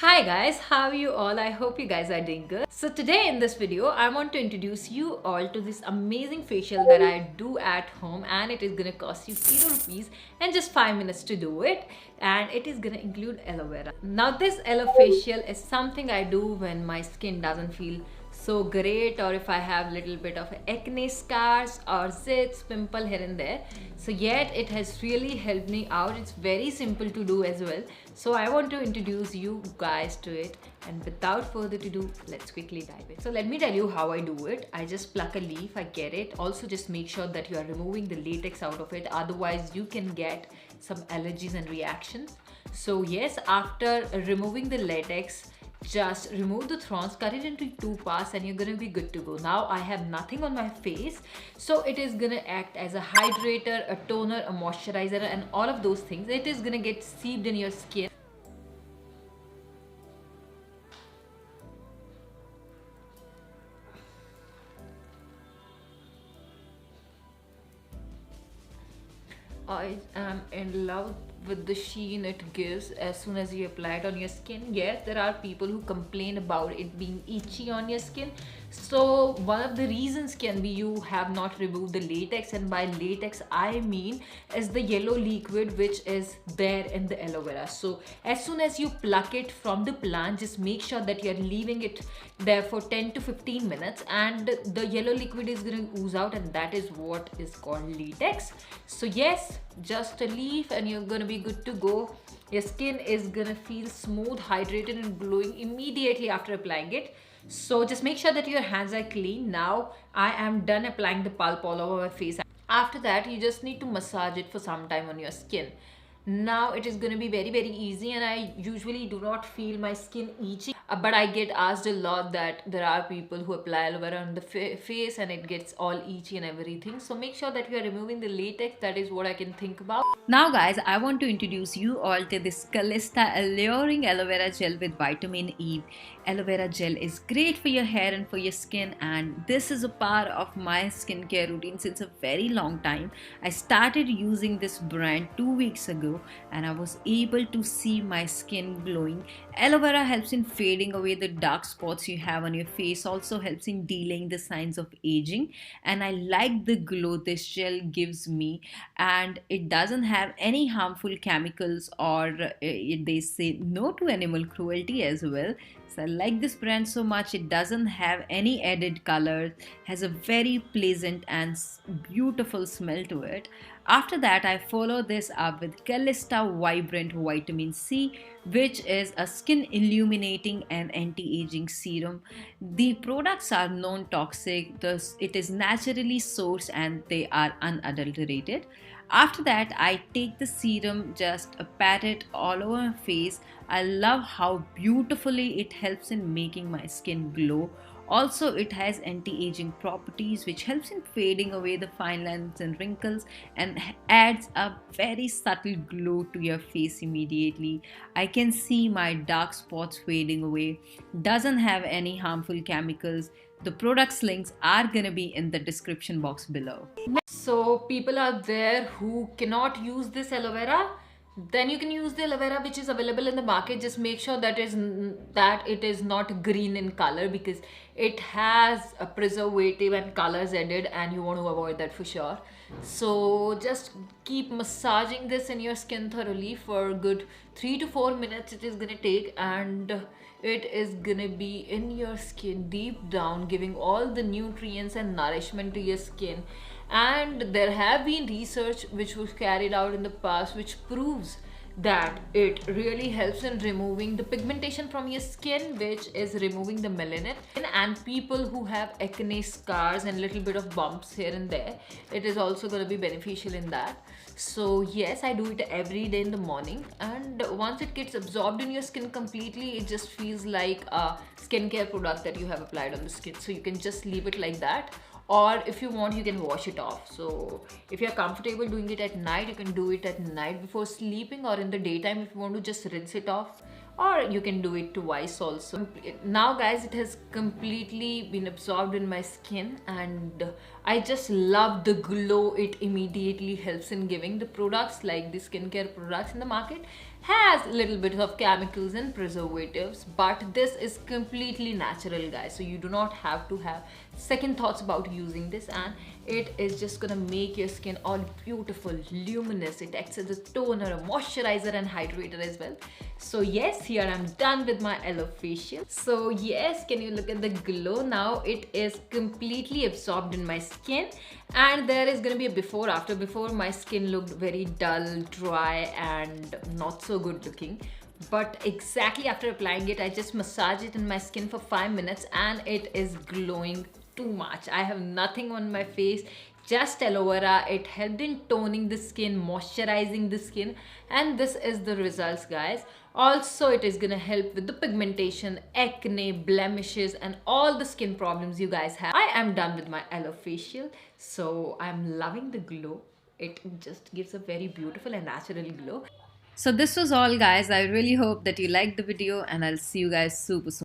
Hi guys, how are you all? I hope you guys are doing good. So today in this video, I want to introduce you all to this amazing facial that I do at home, and it is gonna cost you 0 rupees and just 5 minutes to do it, and it is gonna include aloe vera. Now this aloe facial is something I do when my skin doesn't feel so great, or if I have little bit of acne scars or zits, pimple here and there. So yet it has really helped me out. It's very simple to do as well. So I want to introduce you guys to it, and without further ado, let's quickly dive in. So let me tell you how I do it. I just pluck a leaf, I get it. Also just make sure that you are removing the latex out of it, otherwise you can get some allergies and reactions. So yes, after removing the latex, just remove the thorns, cut it into 2 parts, and you're gonna be good to go. Now I have nothing on my face, so it is gonna act as a hydrator, a toner, a moisturizer, and all of those things. It is gonna get seeped in your skin. I am in love with the sheen it gives as soon as you apply it on your skin. Yes, there are people who complain about it being itchy on your skin. So one of the reasons can be you have not removed the latex, and by latex I mean is the yellow liquid which is there in the aloe vera. So as soon as you pluck it from the plant, just make sure that you're leaving it there for 10 to 15 minutes, and the yellow liquid is going to ooze out, and that is what is called latex. So yes, just a leaf and you're gonna be good to go. Your skin is gonna feel smooth, hydrated, and glowing immediately after applying it. So just make sure that your hands are clean. Now I am done applying the pulp all over my face. After that, you just need to massage it for some time on your skin. Now it is going to be very easy, and I usually do not feel my skin itchy, but I get asked a lot that there are people who apply aloe vera on the face and it gets all itchy and everything. So make sure that you are removing the latex. That is what I can think about. Now guys, I want to introduce you all to this Kelesta alluring aloe vera gel with vitamin E. Aloe vera gel is great for your hair and for your skin, and this is a part of my skincare routine since a very long time. I started using this brand 2 weeks ago, and I was able to see my skin glowing. Aloe vera helps in fading away the dark spots you have on your face, also helps in delaying the signs of aging, and I like the glow this gel gives me, and it doesn't have any harmful chemicals, or they say no to animal cruelty as well. So I like this brand so much. It doesn't have any added colors, has a very pleasant and beautiful smell to it. After that, I follow this up with Kelesta Vibrant Vitamin C, which is a skin illuminating and anti-aging serum. The products are non-toxic, thus it is naturally sourced and they are unadulterated. After that, I take the serum, just pat it all over my face. I love how beautifully it helps in making my skin glow. Also, it has anti-aging properties which helps in fading away the fine lines and wrinkles, and adds a very subtle glow to your face immediately. I can see my dark spots fading away. Doesn't have any harmful chemicals. The products links are gonna be in the description box below. So people are there who cannot use this aloe vera, then you can use the aloe vera which is available in the market. Just make sure that it is not green in color, because it has a preservative and colors added, and you want to avoid that for sure. So just keep massaging this in your skin thoroughly for a good 3 to 4 minutes it is gonna take, and it is gonna be in your skin deep down, giving all the nutrients and nourishment to your skin. And there have been research which was carried out in the past which proves that it really helps in removing the pigmentation from your skin, which is removing the melanin. And people who have acne scars and little bit of bumps here and there, it is also going to be beneficial in that. So yes, I do it every day in the morning, and once it gets absorbed in your skin completely, it just feels like a skincare product that you have applied on the skin. So you can just leave it like that, or if you want you can wash it off. So if you're comfortable doing it at night, you can do it at night before sleeping, or in the daytime if you want to just rinse it off, or you can do it twice also. Now guys, it has completely been absorbed in my skin, and I just love the glow it immediately helps in giving. The products like the skincare products in the market, has a little bit of chemicals and preservatives, but this is completely natural, guys, so you do not have to have second thoughts about using this, and it is just gonna make your skin all beautiful, luminous. It acts as a toner, a moisturizer and hydrator as well. So yes, here I'm done with my Aloe facial. So yes, can you look at the glow now? It is completely absorbed in my skin, and there is gonna be a before after. Before, my skin looked very dull, dry and not so good looking, but exactly after applying it, I just massage it in my skin for 5 minutes and it is glowing too much. I have nothing on my face, just aloe vera. It helped in toning the skin, moisturizing the skin, and this is the results, guys. Also, it is gonna help with the pigmentation, acne, blemishes and all the skin problems you guys have. I am done with my aloe facial, so I'm loving the glow. It just gives a very beautiful and natural glow. So this was all, guys. I really hope that you liked the video, and I'll see you guys super soon.